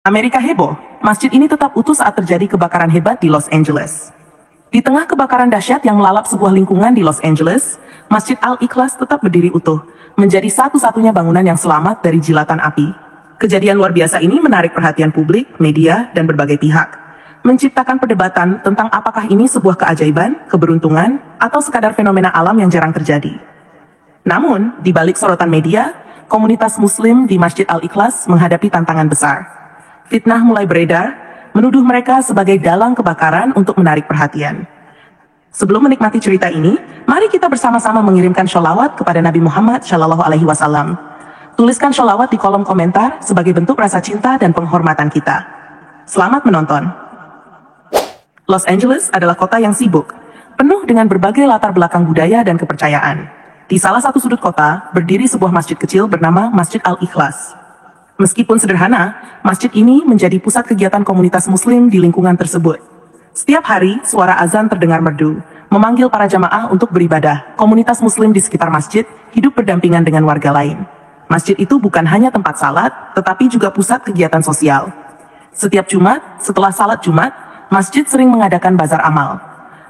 Amerika heboh, masjid ini tetap utuh saat terjadi kebakaran hebat di Los Angeles. Di tengah kebakaran dahsyat yang melalap sebuah lingkungan di Los Angeles, Masjid Al-Ikhlas tetap berdiri utuh, menjadi satu-satunya bangunan yang selamat dari jilatan api. Kejadian luar biasa ini menarik perhatian publik, media, dan berbagai pihak, menciptakan perdebatan tentang apakah ini sebuah keajaiban, keberuntungan, atau sekadar fenomena alam yang jarang terjadi. Namun, di balik sorotan media, komunitas Muslim di Masjid Al-Ikhlas menghadapi tantangan besar. Fitnah mulai beredar, menuduh mereka sebagai dalang kebakaran untuk menarik perhatian. Sebelum menikmati cerita ini, mari kita bersama-sama mengirimkan sholawat kepada Nabi Muhammad SAW. Tuliskan sholawat di kolom komentar sebagai bentuk rasa cinta dan penghormatan kita. Selamat menonton. Los Angeles adalah kota yang sibuk, penuh dengan berbagai latar belakang budaya dan kepercayaan. Di salah satu sudut kota, berdiri sebuah masjid kecil bernama Masjid Al-Ikhlas. Meskipun sederhana, masjid ini menjadi pusat kegiatan komunitas muslim di lingkungan tersebut. Setiap hari, suara azan terdengar merdu, memanggil para jamaah untuk beribadah. Komunitas muslim di sekitar masjid hidup berdampingan dengan warga lain. Masjid itu bukan hanya tempat salat, tetapi juga pusat kegiatan sosial. Setiap Jumat, setelah salat Jumat, masjid sering mengadakan bazar amal.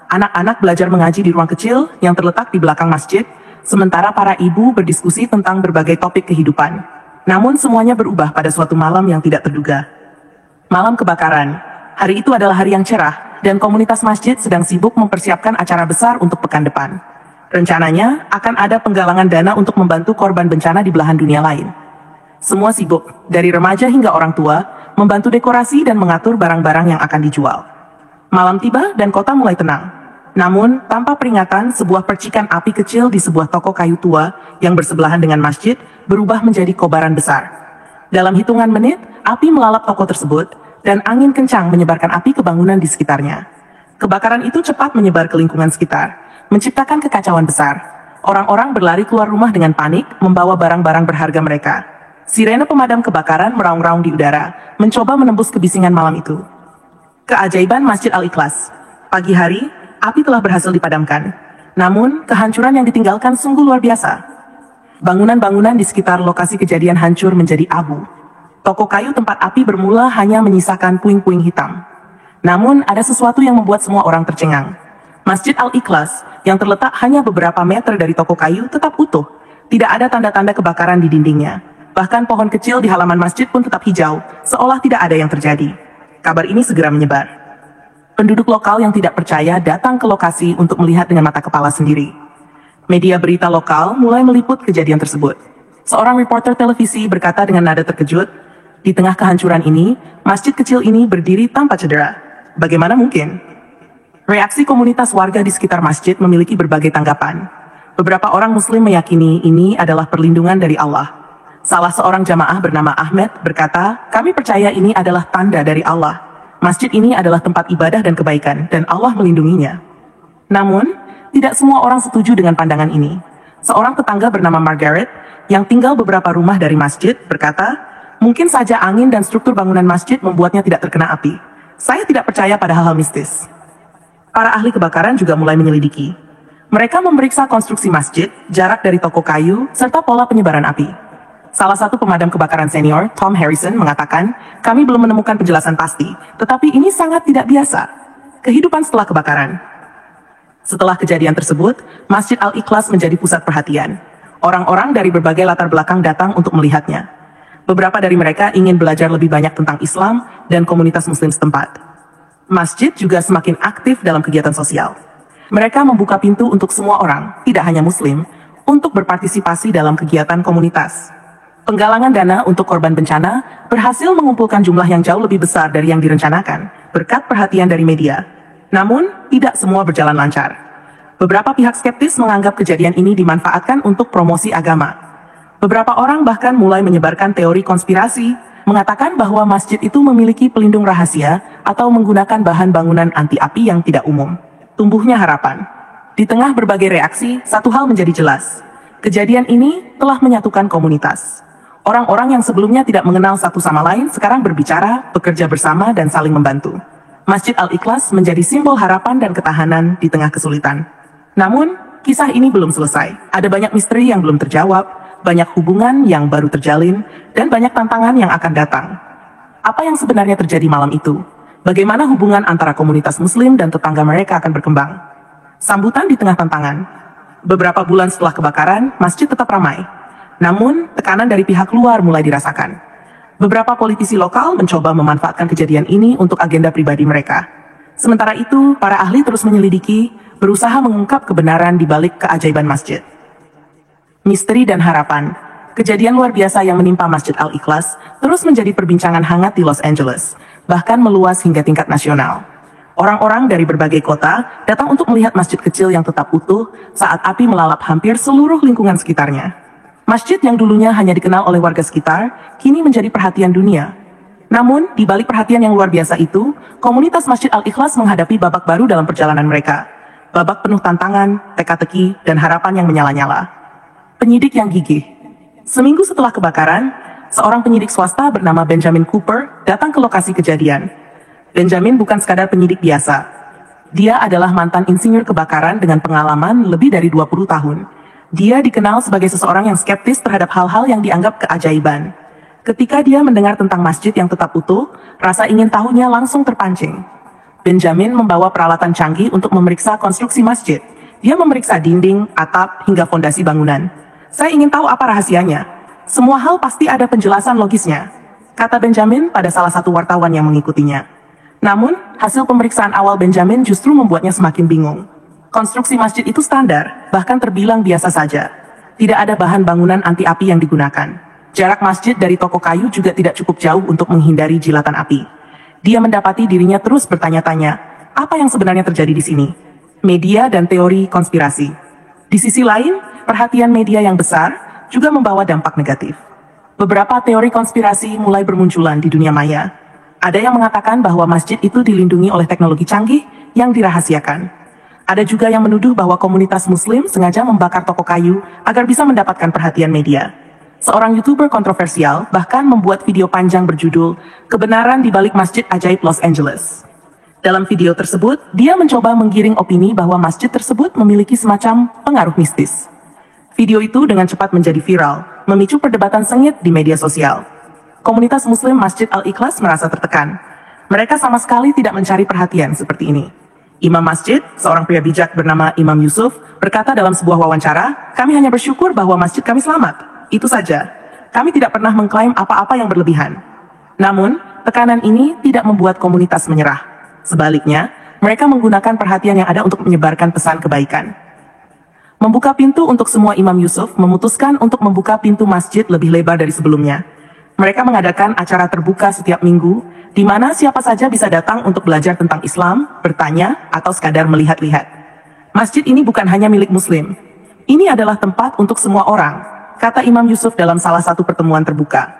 Anak-anak belajar mengaji di ruang kecil yang terletak di belakang masjid, sementara para ibu berdiskusi tentang berbagai topik kehidupan. Namun semuanya berubah pada suatu malam yang tidak terduga. Malam kebakaran. Hari itu adalah hari yang cerah, dan komunitas masjid sedang sibuk mempersiapkan acara besar untuk pekan depan. Rencananya, akan ada penggalangan dana untuk membantu korban bencana di belahan dunia lain. Semua sibuk, dari remaja hingga orang tua, membantu dekorasi dan mengatur barang-barang yang akan dijual. Malam tiba dan kota mulai tenang. Namun, tanpa peringatan, sebuah percikan api kecil di sebuah toko kayu tua yang bersebelahan dengan masjid berubah menjadi kobaran besar. Dalam hitungan menit, api melalap toko tersebut, dan angin kencang menyebarkan api ke bangunan di sekitarnya. Kebakaran itu cepat menyebar ke lingkungan sekitar, menciptakan kekacauan besar. Orang-orang berlari keluar rumah dengan panik, membawa barang-barang berharga mereka. Sirene pemadam kebakaran meraung-raung di udara, mencoba menembus kebisingan malam itu. Keajaiban Masjid Al-Ikhlas. Pagi hari, api telah berhasil dipadamkan. Namun, kehancuran yang ditinggalkan sungguh luar biasa. Bangunan-bangunan di sekitar lokasi kejadian hancur menjadi abu. Toko kayu tempat api bermula hanya menyisakan puing-puing hitam. Namun, ada sesuatu yang membuat semua orang tercengang. Masjid Al-Ikhlas, yang terletak hanya beberapa meter dari toko kayu, tetap utuh. Tidak ada tanda-tanda kebakaran di dindingnya. Bahkan pohon kecil di halaman masjid pun tetap hijau, seolah tidak ada yang terjadi. Kabar ini segera menyebar. Penduduk lokal yang tidak percaya datang ke lokasi untuk melihat dengan mata kepala sendiri. Media berita lokal mulai meliput kejadian tersebut. Seorang reporter televisi berkata dengan nada terkejut, "Di tengah kehancuran ini, masjid kecil ini berdiri tanpa cedera. Bagaimana mungkin?" Reaksi komunitas warga di sekitar masjid memiliki berbagai tanggapan. Beberapa orang muslim meyakini ini adalah perlindungan dari Allah. Salah seorang jamaah bernama Ahmed berkata, "Kami percaya ini adalah tanda dari Allah. Masjid ini adalah tempat ibadah dan kebaikan, dan Allah melindunginya." Namun, tidak semua orang setuju dengan pandangan ini. Seorang tetangga bernama Margaret, yang tinggal beberapa rumah dari masjid, berkata, "Mungkin saja angin dan struktur bangunan masjid membuatnya tidak terkena api. Saya tidak percaya pada hal-hal mistis." Para ahli kebakaran juga mulai menyelidiki. Mereka memeriksa konstruksi masjid, jarak dari toko kayu, serta pola penyebaran api. Salah satu pemadam kebakaran senior, Tom Harrison, mengatakan, "Kami belum menemukan penjelasan pasti, tetapi ini sangat tidak biasa." Kehidupan setelah kebakaran. Setelah kejadian tersebut, Masjid Al-Ikhlas menjadi pusat perhatian. Orang-orang dari berbagai latar belakang datang untuk melihatnya. Beberapa dari mereka ingin belajar lebih banyak tentang Islam dan komunitas muslim setempat. Masjid juga semakin aktif dalam kegiatan sosial. Mereka membuka pintu untuk semua orang, tidak hanya muslim, untuk berpartisipasi dalam kegiatan komunitas. Penggalangan dana untuk korban bencana berhasil mengumpulkan jumlah yang jauh lebih besar dari yang direncanakan, berkat perhatian dari media. Namun, tidak semua berjalan lancar. Beberapa pihak skeptis menganggap kejadian ini dimanfaatkan untuk promosi agama. Beberapa orang bahkan mulai menyebarkan teori konspirasi, mengatakan bahwa masjid itu memiliki pelindung rahasia atau menggunakan bahan bangunan anti api yang tidak umum. Tumbuhnya harapan. Di tengah berbagai reaksi, satu hal menjadi jelas. Kejadian ini telah menyatukan komunitas. Orang-orang yang sebelumnya tidak mengenal satu sama lain sekarang berbicara, bekerja bersama, dan saling membantu. Masjid Al-Ikhlas menjadi simbol harapan dan ketahanan di tengah kesulitan. Namun, kisah ini belum selesai. Ada banyak misteri yang belum terjawab, banyak hubungan yang baru terjalin, dan banyak tantangan yang akan datang. Apa yang sebenarnya terjadi malam itu? Bagaimana hubungan antara komunitas Muslim dan tetangga mereka akan berkembang? Sambutan di tengah tantangan. Beberapa bulan setelah kebakaran, masjid tetap ramai. Namun, tekanan dari pihak luar mulai dirasakan. Beberapa politisi lokal mencoba memanfaatkan kejadian ini untuk agenda pribadi mereka. Sementara itu, para ahli terus menyelidiki, berusaha mengungkap kebenaran di balik keajaiban masjid. Misteri dan harapan. Kejadian luar biasa yang menimpa Masjid Al-Ikhlas terus menjadi perbincangan hangat di Los Angeles, bahkan meluas hingga tingkat nasional. Orang-orang dari berbagai kota datang untuk melihat masjid kecil yang tetap utuh saat api melalap hampir seluruh lingkungan sekitarnya. Masjid yang dulunya hanya dikenal oleh warga sekitar, kini menjadi perhatian dunia. Namun, di balik perhatian yang luar biasa itu, komunitas Masjid Al-Ikhlas menghadapi babak baru dalam perjalanan mereka. Babak penuh tantangan, teka-teki, dan harapan yang menyala-nyala. Penyidik yang gigih. Seminggu setelah kebakaran, seorang penyidik swasta bernama Benjamin Cooper datang ke lokasi kejadian. Benjamin bukan sekadar penyidik biasa. Dia adalah mantan insinyur kebakaran dengan pengalaman lebih dari 20 tahun. Dia dikenal sebagai seseorang yang skeptis terhadap hal-hal yang dianggap keajaiban. Ketika dia mendengar tentang masjid yang tetap utuh, rasa ingin tahunya langsung terpancing. Benjamin membawa peralatan canggih untuk memeriksa konstruksi masjid. Dia memeriksa dinding, atap, hingga fondasi bangunan. Saya ingin tahu apa rahasianya. Semua hal pasti ada penjelasan logisnya, kata Benjamin pada salah satu wartawan yang mengikutinya. Namun, hasil pemeriksaan awal Benjamin justru membuatnya semakin bingung. Konstruksi masjid itu standar, bahkan terbilang biasa saja. Tidak ada bahan bangunan anti api yang digunakan. Jarak masjid dari toko kayu juga tidak cukup jauh untuk menghindari jilatan api. Dia mendapati dirinya terus bertanya-tanya, apa yang sebenarnya terjadi di sini? Media dan teori konspirasi. Di sisi lain, perhatian media yang besar juga membawa dampak negatif. Beberapa teori konspirasi mulai bermunculan di dunia maya. Ada yang mengatakan bahwa masjid itu dilindungi oleh teknologi canggih yang dirahasiakan. Ada juga yang menuduh bahwa komunitas Muslim sengaja membakar toko kayu agar bisa mendapatkan perhatian media. Seorang YouTuber kontroversial bahkan membuat video panjang berjudul "Kebenaran di Balik Masjid Ajaib Los Angeles". Dalam video tersebut, dia mencoba menggiring opini bahwa masjid tersebut memiliki semacam pengaruh mistis. Video itu dengan cepat menjadi viral, memicu perdebatan sengit di media sosial. Komunitas Muslim Masjid Al-Ikhlas merasa tertekan. Mereka sama sekali tidak mencari perhatian seperti ini. Imam masjid, seorang pria bijak bernama Imam Yusuf, berkata dalam sebuah wawancara, "Kami hanya bersyukur bahwa masjid kami selamat. Itu saja. Kami tidak pernah mengklaim apa-apa yang berlebihan." Namun, tekanan ini tidak membuat komunitas menyerah. Sebaliknya, mereka menggunakan perhatian yang ada untuk menyebarkan pesan kebaikan. Membuka pintu untuk semua, Imam Yusuf memutuskan untuk membuka pintu masjid lebih lebar dari sebelumnya. Mereka mengadakan acara terbuka setiap minggu, di mana siapa saja bisa datang untuk belajar tentang Islam, bertanya, atau sekadar melihat-lihat. Masjid ini bukan hanya milik Muslim. Ini adalah tempat untuk semua orang, kata Imam Yusuf dalam salah satu pertemuan terbuka.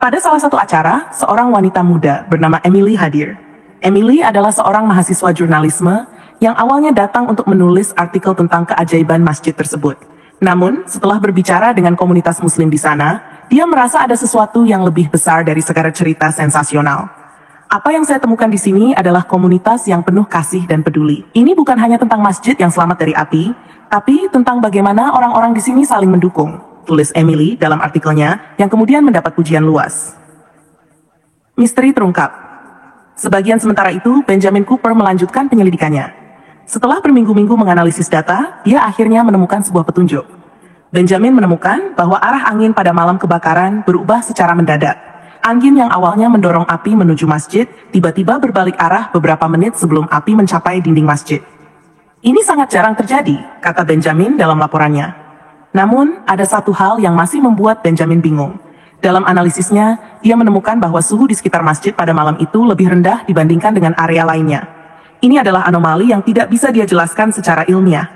Pada salah satu acara, seorang wanita muda bernama Emily hadir. Emily adalah seorang mahasiswa jurnalisme yang awalnya datang untuk menulis artikel tentang keajaiban masjid tersebut. Namun, setelah berbicara dengan komunitas Muslim di sana, dia merasa ada sesuatu yang lebih besar dari sekadar cerita sensasional. Apa yang saya temukan di sini adalah komunitas yang penuh kasih dan peduli. Ini bukan hanya tentang masjid yang selamat dari api, tapi tentang bagaimana orang-orang di sini saling mendukung, tulis Emily dalam artikelnya yang kemudian mendapat pujian luas. Misteri terungkap. Sebagian sementara itu, Benjamin Cooper melanjutkan penyelidikannya. Setelah berminggu-minggu menganalisis data, dia akhirnya menemukan sebuah petunjuk. Benjamin menemukan bahwa arah angin pada malam kebakaran berubah secara mendadak. Angin yang awalnya mendorong api menuju masjid, tiba-tiba berbalik arah beberapa menit sebelum api mencapai dinding masjid. Ini sangat jarang terjadi, kata Benjamin dalam laporannya. Namun, ada satu hal yang masih membuat Benjamin bingung. Dalam analisisnya, dia menemukan bahwa suhu di sekitar masjid pada malam itu lebih rendah dibandingkan dengan area lainnya. Ini adalah anomali yang tidak bisa dia jelaskan secara ilmiah.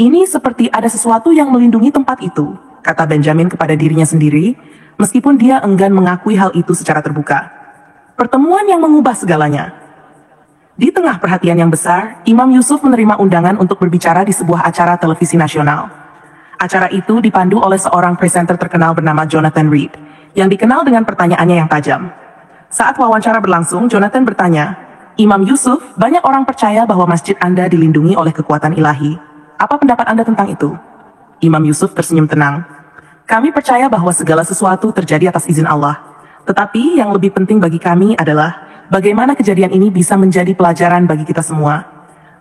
Ini seperti ada sesuatu yang melindungi tempat itu, kata Benjamin kepada dirinya sendiri, meskipun dia enggan mengakui hal itu secara terbuka. Pertemuan yang mengubah segalanya. Di tengah perhatian yang besar, Imam Yusuf menerima undangan untuk berbicara di sebuah acara televisi nasional. Acara itu dipandu oleh seorang presenter terkenal bernama Jonathan Reed, yang dikenal dengan pertanyaannya yang tajam. Saat wawancara berlangsung, Jonathan bertanya, "Imam Yusuf, banyak orang percaya bahwa masjid Anda dilindungi oleh kekuatan ilahi. Apa pendapat Anda tentang itu?" Imam Yusuf tersenyum tenang. "Kami percaya bahwa segala sesuatu terjadi atas izin Allah. Tetapi yang lebih penting bagi kami adalah bagaimana kejadian ini bisa menjadi pelajaran bagi kita semua.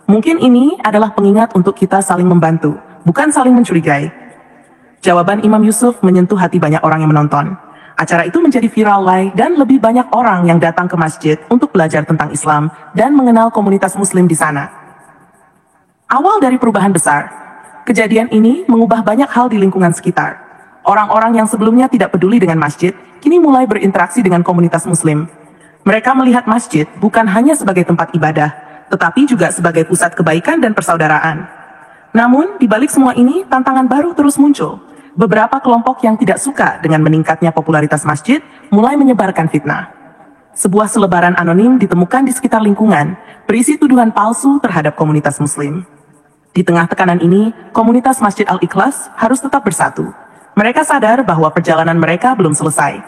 Mungkin ini adalah pengingat untuk kita saling membantu, bukan saling mencurigai. Jawaban Imam Yusuf menyentuh hati banyak orang yang menonton. Acara itu menjadi viral dan lebih banyak orang yang datang ke masjid untuk belajar tentang Islam dan mengenal komunitas Muslim di sana. Awal dari perubahan besar, kejadian ini mengubah banyak hal di lingkungan sekitar. Orang-orang yang sebelumnya tidak peduli dengan masjid, kini mulai berinteraksi dengan komunitas Muslim. Mereka melihat masjid bukan hanya sebagai tempat ibadah, tetapi juga sebagai pusat kebaikan dan persaudaraan. Namun, di balik semua ini, tantangan baru terus muncul. Beberapa kelompok yang tidak suka dengan meningkatnya popularitas masjid mulai menyebarkan fitnah. Sebuah selebaran anonim ditemukan di sekitar lingkungan, berisi tuduhan palsu terhadap komunitas Muslim. Di tengah tekanan ini, komunitas Masjid Al-Ikhlas harus tetap bersatu. Mereka sadar bahwa perjalanan mereka belum selesai.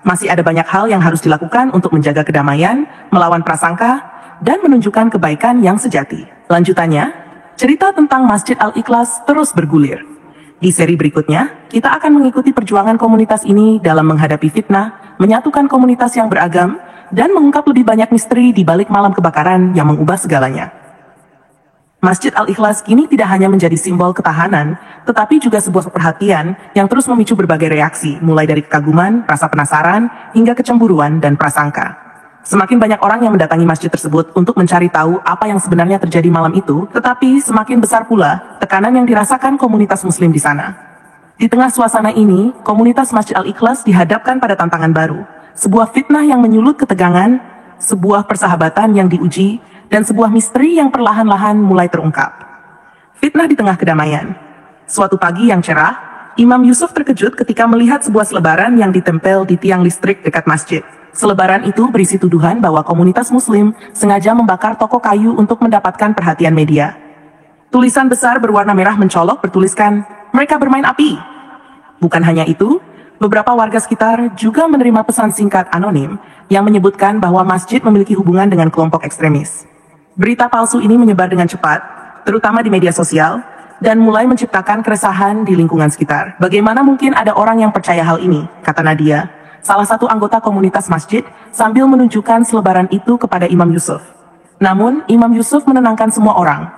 Masih ada banyak hal yang harus dilakukan untuk menjaga kedamaian, melawan prasangka, dan menunjukkan kebaikan yang sejati. Lanjutannya, cerita tentang Masjid Al-Ikhlas terus bergulir. Di seri berikutnya, kita akan mengikuti perjuangan komunitas ini dalam menghadapi fitnah, menyatukan komunitas yang beragam, dan mengungkap lebih banyak misteri di balik malam kebakaran yang mengubah segalanya. Masjid Al-Ikhlas kini tidak hanya menjadi simbol ketahanan, tetapi juga sebuah perhatian yang terus memicu berbagai reaksi, mulai dari kekaguman, rasa penasaran, hingga kecemburuan dan prasangka. Semakin banyak orang yang mendatangi masjid tersebut untuk mencari tahu apa yang sebenarnya terjadi malam itu, tetapi semakin besar pula tekanan yang dirasakan komunitas Muslim di sana. Di tengah suasana ini, komunitas Masjid Al-Ikhlas dihadapkan pada tantangan baru, sebuah fitnah yang menyulut ketegangan, sebuah persahabatan yang diuji, dan sebuah misteri yang perlahan-lahan mulai terungkap. Fitnah di tengah kedamaian. Suatu pagi yang cerah, Imam Yusuf terkejut ketika melihat sebuah selebaran yang ditempel di tiang listrik dekat masjid. Selebaran itu berisi tuduhan bahwa komunitas Muslim sengaja membakar toko kayu untuk mendapatkan perhatian media. Tulisan besar berwarna merah mencolok bertuliskan, "Mereka bermain api." Bukan hanya itu, beberapa warga sekitar juga menerima pesan singkat anonim yang menyebutkan bahwa masjid memiliki hubungan dengan kelompok ekstremis. Berita palsu ini menyebar dengan cepat, terutama di media sosial, dan mulai menciptakan keresahan di lingkungan sekitar. Bagaimana mungkin ada orang yang percaya hal ini, kata Nadia, salah satu anggota komunitas masjid, sambil menunjukkan selebaran itu kepada Imam Yusuf. Namun, Imam Yusuf menenangkan semua orang.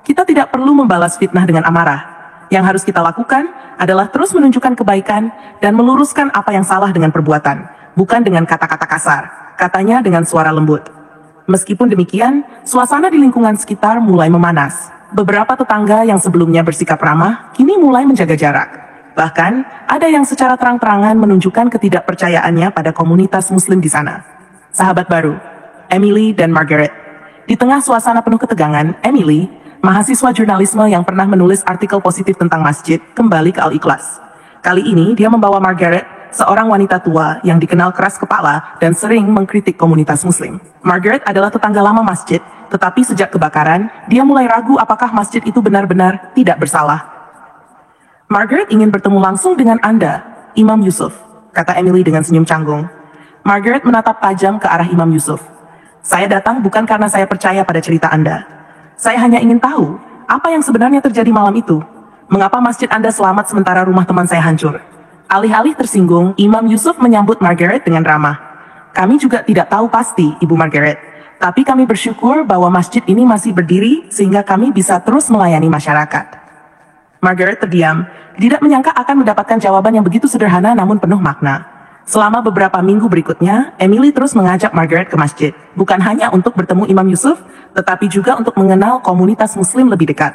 Kita tidak perlu membalas fitnah dengan amarah. Yang harus kita lakukan adalah terus menunjukkan kebaikan dan meluruskan apa yang salah dengan perbuatan, bukan dengan kata-kata kasar, katanya dengan suara lembut. Meskipun demikian, suasana di lingkungan sekitar mulai memanas. Beberapa tetangga yang sebelumnya bersikap ramah, kini mulai menjaga jarak. Bahkan, ada yang secara terang-terangan menunjukkan ketidakpercayaannya pada komunitas Muslim di sana. Sahabat baru, Emily dan Margaret. Di tengah suasana penuh ketegangan, Emily, mahasiswa jurnalisme yang pernah menulis artikel positif tentang masjid, kembali ke Al-Ikhlas. Kali ini, dia membawa Margaret, seorang wanita tua yang dikenal keras kepala dan sering mengkritik komunitas Muslim. Margaret adalah tetangga lama masjid, tetapi sejak kebakaran, dia mulai ragu apakah masjid itu benar-benar tidak bersalah. Margaret ingin bertemu langsung dengan Anda, Imam Yusuf, kata Emily dengan senyum canggung. Margaret menatap tajam ke arah Imam Yusuf. Saya datang bukan karena saya percaya pada cerita Anda. Saya hanya ingin tahu, apa yang sebenarnya terjadi malam itu? Mengapa masjid Anda selamat sementara rumah teman saya hancur? Alih-alih tersinggung, Imam Yusuf menyambut Margaret dengan ramah. Kami juga tidak tahu pasti, Ibu Margaret. Tapi kami bersyukur bahwa masjid ini masih berdiri sehingga kami bisa terus melayani masyarakat. Margaret terdiam, tidak menyangka akan mendapatkan jawaban yang begitu sederhana namun penuh makna. Selama beberapa minggu berikutnya, Emily terus mengajak Margaret ke masjid, bukan hanya untuk bertemu Imam Yusuf, tetapi juga untuk mengenal komunitas Muslim lebih dekat.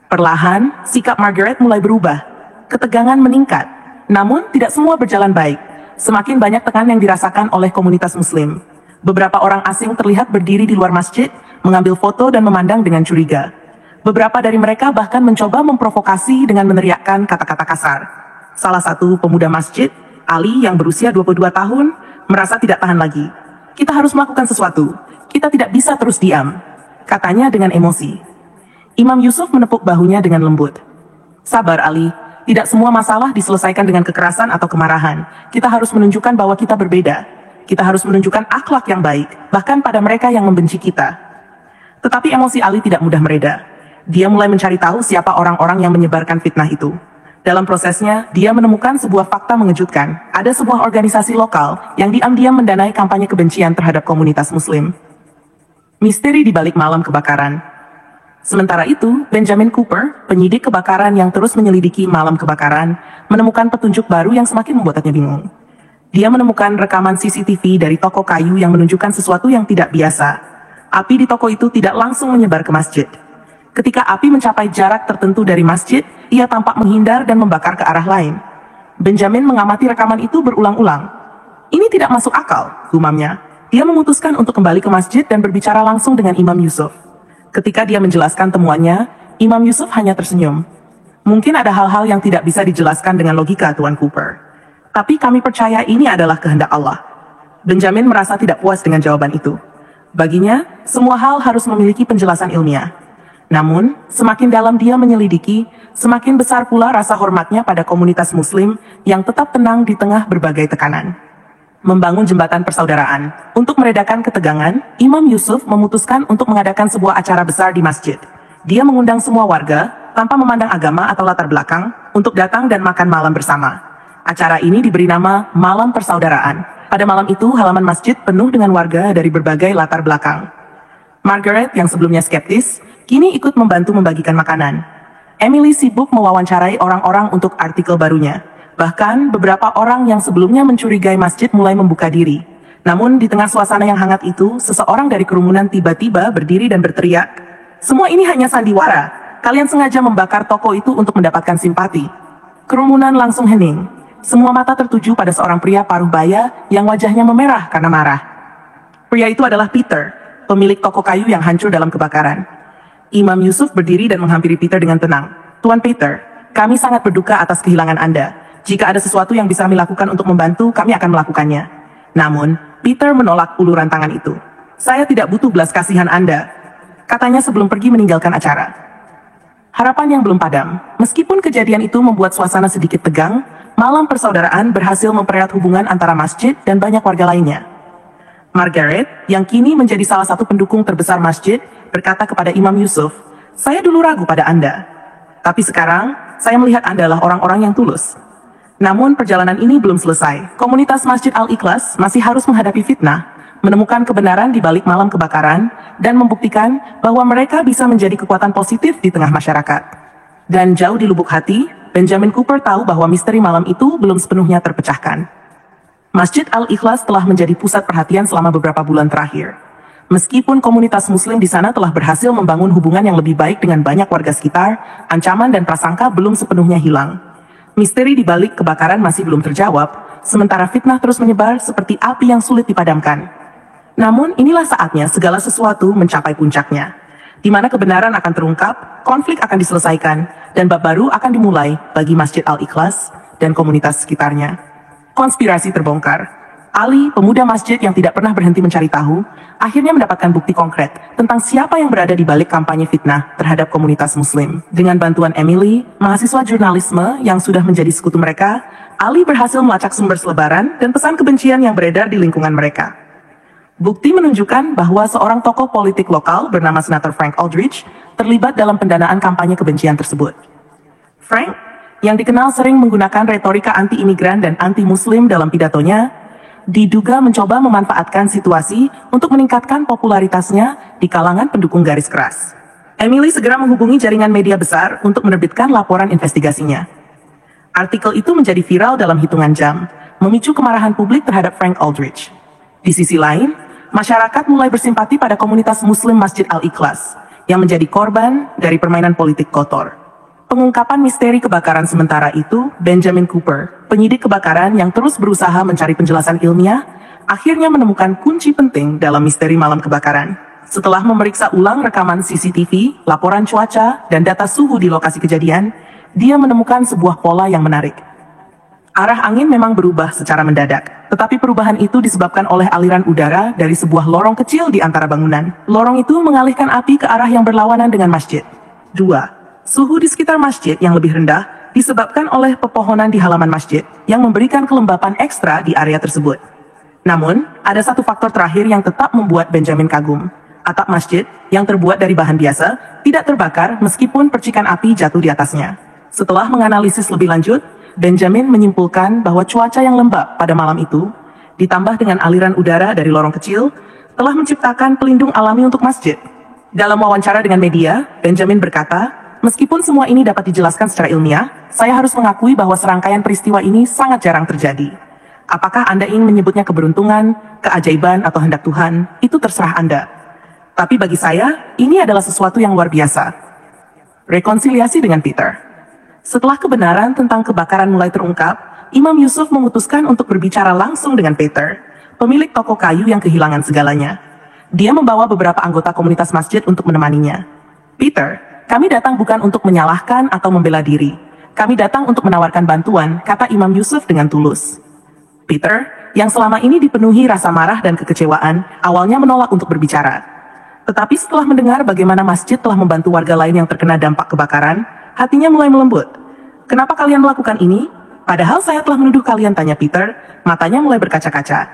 Perlahan, sikap Margaret mulai berubah. Ketegangan meningkat, namun tidak semua berjalan baik. Semakin banyak tekanan yang dirasakan oleh komunitas Muslim. Beberapa orang asing terlihat berdiri di luar masjid, mengambil foto dan memandang dengan curiga. Beberapa dari mereka bahkan mencoba memprovokasi dengan meneriakkan kata-kata kasar. Salah satu pemuda masjid, Ali yang berusia 22 tahun, merasa tidak tahan lagi. Kita harus melakukan sesuatu. Kita tidak bisa terus diam, katanya dengan emosi. Imam Yusuf menepuk bahunya dengan lembut. Sabar Ali, tidak semua masalah diselesaikan dengan kekerasan atau kemarahan. Kita harus menunjukkan bahwa kita berbeda. Kita harus menunjukkan akhlak yang baik, bahkan pada mereka yang membenci kita. Tetapi emosi Ali tidak mudah mereda. Dia mulai mencari tahu siapa orang-orang yang menyebarkan fitnah itu. Dalam prosesnya, dia menemukan sebuah fakta mengejutkan. Ada sebuah organisasi lokal yang diam-diam mendanai kampanye kebencian terhadap komunitas Muslim. Misteri di balik malam kebakaran. Sementara itu, Benjamin Cooper, penyidik kebakaran yang terus menyelidiki malam kebakaran, menemukan petunjuk baru yang semakin membuatnya bingung. Dia menemukan rekaman CCTV dari toko kayu yang menunjukkan sesuatu yang tidak biasa. Api di toko itu tidak langsung menyebar ke masjid. Ketika api mencapai jarak tertentu dari masjid, ia tampak menghindar dan membakar ke arah lain. Benjamin mengamati rekaman itu berulang-ulang. Ini tidak masuk akal, gumamnya. Dia memutuskan untuk kembali ke masjid dan berbicara langsung dengan Imam Yusuf. Ketika dia menjelaskan temuannya, Imam Yusuf hanya tersenyum. Mungkin ada hal-hal yang tidak bisa dijelaskan dengan logika, Tuan Cooper. Tapi kami percaya ini adalah kehendak Allah. Benjamin merasa tidak puas dengan jawaban itu. Baginya, semua hal harus memiliki penjelasan ilmiah. Namun, semakin dalam dia menyelidiki, semakin besar pula rasa hormatnya pada komunitas Muslim yang tetap tenang di tengah berbagai tekanan. Membangun jembatan persaudaraan. Untuk meredakan ketegangan, Imam Yusuf memutuskan untuk mengadakan sebuah acara besar di masjid. Dia mengundang semua warga, tanpa memandang agama atau latar belakang, untuk datang dan makan malam bersama. Acara ini diberi nama Malam Persaudaraan. Pada malam itu, halaman masjid penuh dengan warga dari berbagai latar belakang. Margaret, yang sebelumnya skeptis, kini ikut membantu membagikan makanan. Emily sibuk mewawancarai orang-orang untuk artikel barunya. Bahkan, beberapa orang yang sebelumnya mencurigai masjid mulai membuka diri. Namun, di tengah suasana yang hangat itu, seseorang dari kerumunan tiba-tiba berdiri dan berteriak, "Semua ini hanya sandiwara. Kalian sengaja membakar toko itu untuk mendapatkan simpati." Kerumunan langsung hening. Semua mata tertuju pada seorang pria paruh baya yang wajahnya memerah karena marah. Pria itu adalah Peter, pemilik toko kayu yang hancur dalam kebakaran. Imam Yusuf berdiri dan menghampiri Peter dengan tenang. "Tuan Peter, kami sangat berduka atas kehilangan Anda. Jika ada sesuatu yang bisa kami lakukan untuk membantu, kami akan melakukannya." Namun, Peter menolak uluran tangan itu. "Saya tidak butuh belas kasihan Anda," katanya sebelum pergi meninggalkan acara. Harapan yang belum padam. Meskipun kejadian itu membuat suasana sedikit tegang, malam persaudaraan berhasil mempererat hubungan antara masjid dan banyak warga lainnya. Margaret, yang kini menjadi salah satu pendukung terbesar masjid, berkata kepada Imam Yusuf, "Saya dulu ragu pada Anda. Tapi sekarang, saya melihat Anda adalah orang-orang yang tulus." Namun perjalanan ini belum selesai. Komunitas Masjid Al-Ikhlas masih harus menghadapi fitnah, menemukan kebenaran di balik malam kebakaran, dan membuktikan bahwa mereka bisa menjadi kekuatan positif di tengah masyarakat. Dan jauh di lubuk hati, Benjamin Cooper tahu bahwa misteri malam itu belum sepenuhnya terpecahkan. Masjid Al-Ikhlas telah menjadi pusat perhatian selama beberapa bulan terakhir. Meskipun komunitas Muslim di sana telah berhasil membangun hubungan yang lebih baik dengan banyak warga sekitar, ancaman dan prasangka belum sepenuhnya hilang. Misteri di balik kebakaran masih belum terjawab, sementara fitnah terus menyebar seperti api yang sulit dipadamkan. Namun inilah saatnya segala sesuatu mencapai puncaknya, di mana kebenaran akan terungkap, konflik akan diselesaikan, dan bab baru akan dimulai bagi Masjid Al-Ikhlas dan komunitas sekitarnya. Konspirasi terbongkar. Ali, pemuda masjid yang tidak pernah berhenti mencari tahu, akhirnya mendapatkan bukti konkret tentang siapa yang berada di balik kampanye fitnah terhadap komunitas Muslim. Dengan bantuan Emily, mahasiswa jurnalisme yang sudah menjadi sekutu mereka, Ali berhasil melacak sumber selebaran dan pesan kebencian yang beredar di lingkungan mereka. Bukti menunjukkan bahwa seorang tokoh politik lokal bernama Senator Frank Aldrich terlibat dalam pendanaan kampanye kebencian tersebut. Frank, yang dikenal sering menggunakan retorika anti-imigran dan anti-Muslim dalam pidatonya, diduga mencoba memanfaatkan situasi untuk meningkatkan popularitasnya di kalangan pendukung garis keras. Emily segera menghubungi jaringan media besar untuk menerbitkan laporan investigasinya. Artikel itu menjadi viral dalam hitungan jam, memicu kemarahan publik terhadap Frank Aldrich. Di sisi lain, masyarakat mulai bersimpati pada komunitas Muslim Masjid Al-Ikhlas, yang menjadi korban dari permainan politik kotor. Pengungkapan misteri kebakaran sementara itu, Benjamin Cooper, penyidik kebakaran yang terus berusaha mencari penjelasan ilmiah, akhirnya menemukan kunci penting dalam misteri malam kebakaran. Setelah memeriksa ulang rekaman CCTV, laporan cuaca, dan data suhu di lokasi kejadian, dia menemukan sebuah pola yang menarik. Arah angin memang berubah secara mendadak, tetapi perubahan itu disebabkan oleh aliran udara dari sebuah lorong kecil di antara bangunan. Lorong itu mengalihkan api ke arah yang berlawanan dengan masjid. 2. Suhu di sekitar masjid yang lebih rendah disebabkan oleh pepohonan di halaman masjid yang memberikan kelembapan ekstra di area tersebut. Namun, ada satu faktor terakhir yang tetap membuat Benjamin kagum. Atap masjid, yang terbuat dari bahan biasa, tidak terbakar meskipun percikan api jatuh di atasnya. Setelah menganalisis lebih lanjut, Benjamin menyimpulkan bahwa cuaca yang lembab pada malam itu, ditambah dengan aliran udara dari lorong kecil, telah menciptakan pelindung alami untuk masjid. Dalam wawancara dengan media, Benjamin berkata, "Meskipun semua ini dapat dijelaskan secara ilmiah, saya harus mengakui bahwa serangkaian peristiwa ini sangat jarang terjadi. Apakah Anda ingin menyebutnya keberuntungan, keajaiban, atau hendak Tuhan? Itu terserah Anda. Tapi bagi saya, ini adalah sesuatu yang luar biasa." Rekonsiliasi dengan Peter. Setelah kebenaran tentang kebakaran mulai terungkap, Imam Yusuf memutuskan untuk berbicara langsung dengan Peter, pemilik toko kayu yang kehilangan segalanya. Dia membawa beberapa anggota komunitas masjid untuk menemaninya. "Peter, kami datang bukan untuk menyalahkan atau membela diri. Kami datang untuk menawarkan bantuan," kata Imam Yusuf dengan tulus. Peter, yang selama ini dipenuhi rasa marah dan kekecewaan, awalnya menolak untuk berbicara. Tetapi setelah mendengar bagaimana masjid telah membantu warga lain yang terkena dampak kebakaran, hatinya mulai melembut. "Kenapa kalian melakukan ini? Padahal saya telah menuduh kalian," tanya Peter, matanya mulai berkaca-kaca.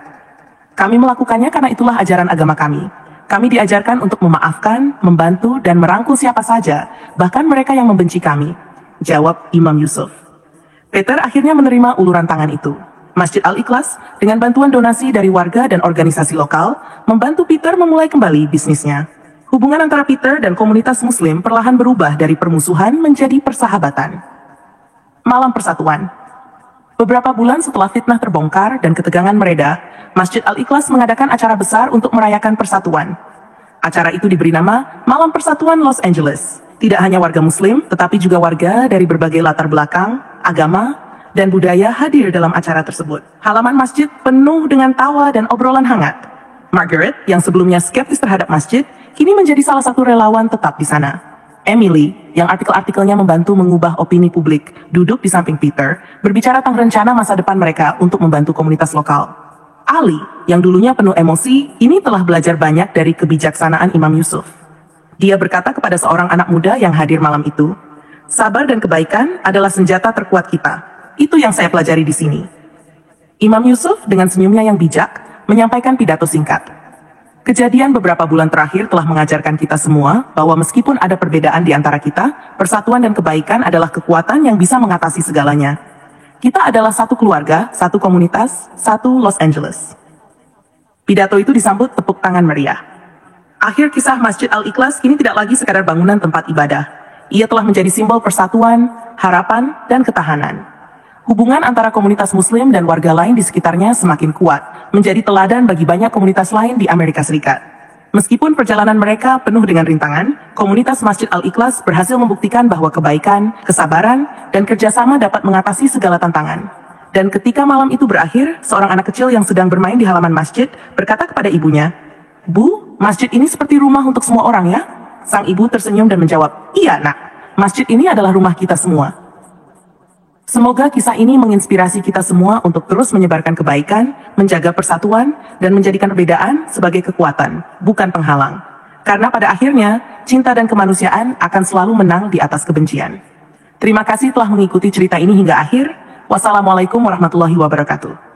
"Kami melakukannya karena itulah ajaran agama kami. Kami diajarkan untuk memaafkan, membantu, dan merangkul siapa saja, bahkan mereka yang membenci kami," jawab Imam Yusuf. Peter akhirnya menerima uluran tangan itu. Masjid Al-Ikhlas, dengan bantuan donasi dari warga dan organisasi lokal, membantu Peter memulai kembali bisnisnya. Hubungan antara Peter dan komunitas Muslim perlahan berubah dari permusuhan menjadi persahabatan. Malam Persatuan. Beberapa bulan setelah fitnah terbongkar dan ketegangan mereda, Masjid Al-Ikhlas mengadakan acara besar untuk merayakan persatuan. Acara itu diberi nama Malam Persatuan Los Angeles. Tidak hanya warga Muslim, tetapi juga warga dari berbagai latar belakang, agama, dan budaya hadir dalam acara tersebut. Halaman masjid penuh dengan tawa dan obrolan hangat. Margaret, yang sebelumnya skeptis terhadap masjid, kini menjadi salah satu relawan tetap di sana. Emily, yang artikel-artikelnya membantu mengubah opini publik, duduk di samping Peter, berbicara tentang rencana masa depan mereka untuk membantu komunitas lokal. Ali, yang dulunya penuh emosi, ini telah belajar banyak dari kebijaksanaan Imam Yusuf. Dia berkata kepada seorang anak muda yang hadir malam itu, "Sabar dan kebaikan adalah senjata terkuat kita. Itu yang saya pelajari di sini." Imam Yusuf dengan senyumnya yang bijak menyampaikan pidato singkat. "Kejadian beberapa bulan terakhir telah mengajarkan kita semua bahwa meskipun ada perbedaan di antara kita, persatuan dan kebaikan adalah kekuatan yang bisa mengatasi segalanya. Kita adalah satu keluarga, satu komunitas, satu Los Angeles." Pidato itu disambut tepuk tangan meriah. Akhir kisah Masjid Al-Ikhlas kini tidak lagi sekadar bangunan tempat ibadah. Ia telah menjadi simbol persatuan, harapan, dan ketahanan. Hubungan antara komunitas Muslim dan warga lain di sekitarnya semakin kuat, menjadi teladan bagi banyak komunitas lain di Amerika Serikat. Meskipun perjalanan mereka penuh dengan rintangan, komunitas Masjid Al-Ikhlas berhasil membuktikan bahwa kebaikan, kesabaran, dan kerjasama dapat mengatasi segala tantangan. Dan ketika malam itu berakhir, seorang anak kecil yang sedang bermain di halaman masjid berkata kepada ibunya, "Bu, masjid ini seperti rumah untuk semua orang ya?" Sang ibu tersenyum dan menjawab, "Iya nak, masjid ini adalah rumah kita semua." Semoga kisah ini menginspirasi kita semua untuk terus menyebarkan kebaikan, menjaga persatuan, dan menjadikan perbedaan sebagai kekuatan, bukan penghalang. Karena pada akhirnya, cinta dan kemanusiaan akan selalu menang di atas kebencian. Terima kasih telah mengikuti cerita ini hingga akhir. Wassalamualaikum warahmatullahi wabarakatuh.